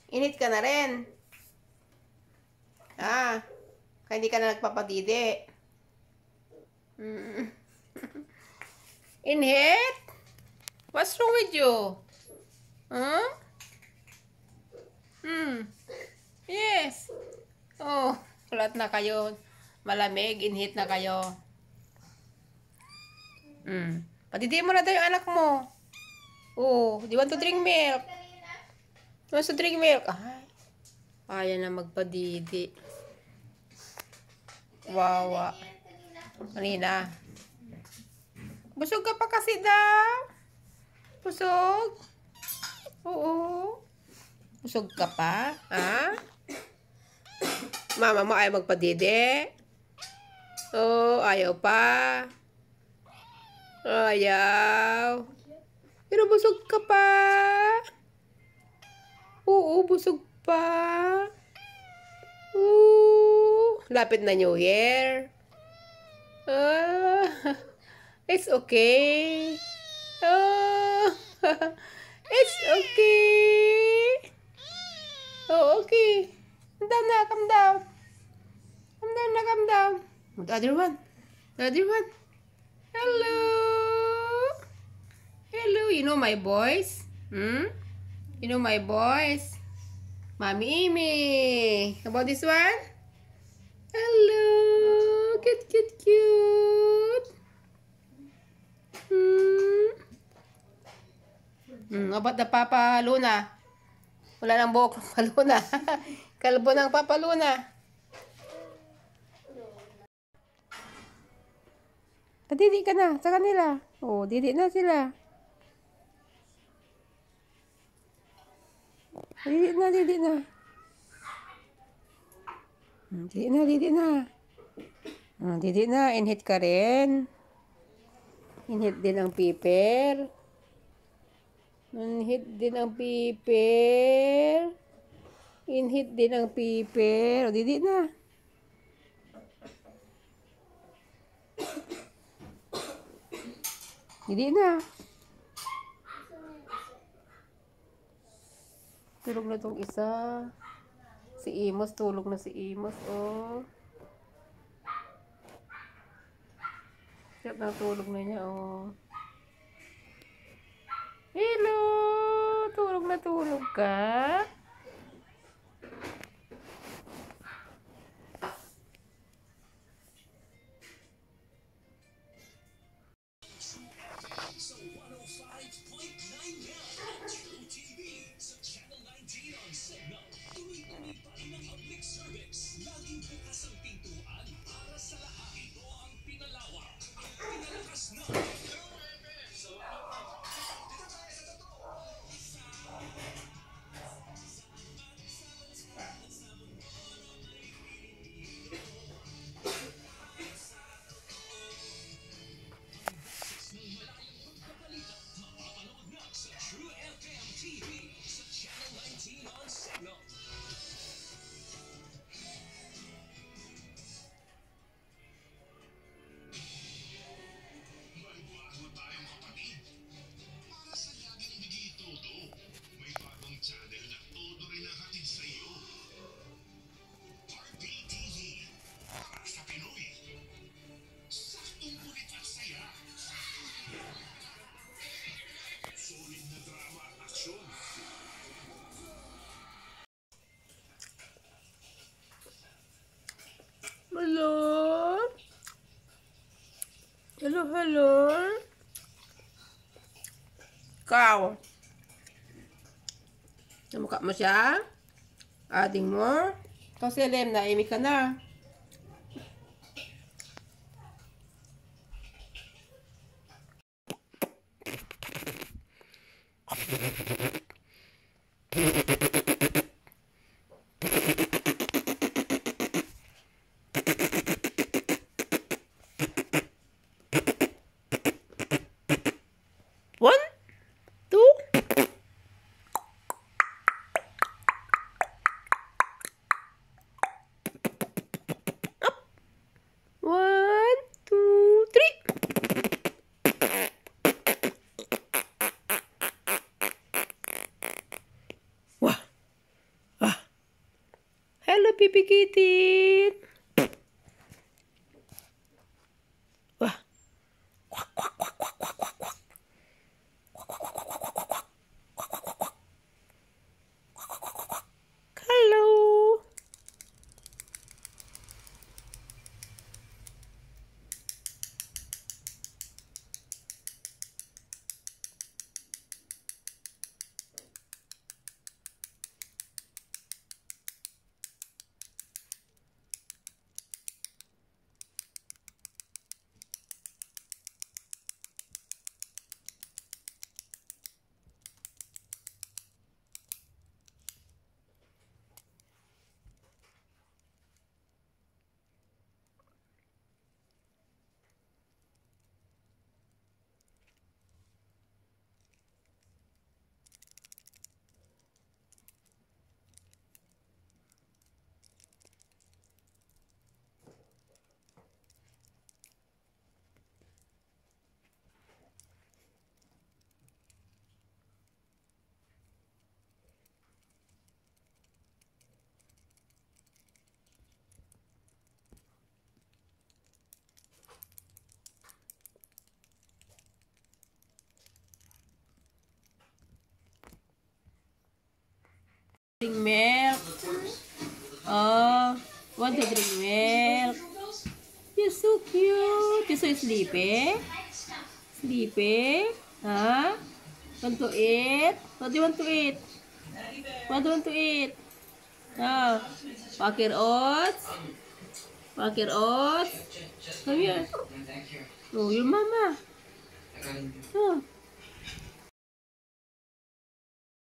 Init ka na rin. Ah, kaya hindi ka na nagpapadidi. Inhit? What's wrong with you? Huh? Yes. Oh, kulat na kayo. Malamig, inhit na kayo. Padidi mo na daw yung anak mo. Oh, do you want to drink milk? Want to drink milk? Ay, ayaw na magpadidi. Wawa. Kanina. Busog ka pa kasi daw. Busog? Oo. Busog ka pa? Ha? Mama mo ayaw magpadidi? Oh, ayaw pa. Ayaw. Pero busog ka pa. Oo, busog pa. Lapit na New Year. It's okay. It's okay. Oh, okay. Calm down na, calm down. Calm down na, calm down. The other one. The other one. Hello. Hello. You know my voice? You know my voice? Mommy Amy. How about this one? Hello. Cute, cute, cute. How about the Papa Luna? Wala nang buhok ng Papa Luna. Kalbo ng Papa Luna. Padidi ka na sa kanila. Oh, didi na sila. Didi na, didi na. Didi na, didi na. Didi na, inhit ka rin. Inhit din ang piper. Inhit din ang piper. Inhit din ang piper. O, didi na. Didi na. Tulog na tong isa. Si Imos, tulog na si Imos. Oh. Siap na tulog na niya. Oh. Hello! Tulog na tulog ka? Hello? Hello, hello? Ikaw. Namukha mo siya? Adding mo? Ikaw si Lem, naimik ka na. One, two. Up. 1, 2, 3. pipikitin. Wah. Kwak, kwak, kwak, kwak, kwak, kwak, kwak. Kwak, kwak, kwak, kwak, kwak, kwak, kwak. Kwak, kwak, kwak, kwak, kwak. Kwak, kwak, kwak, kwak, kwak. Hello. Drink milk. Oh, want to drink milk. You're so cute. You're so sleepy. Sleepy. Huh? Want to eat? What do you want to eat? What do you want to eat? Oh, Quaker oats. Quaker oats. Come here. Oh, your mama. Oh.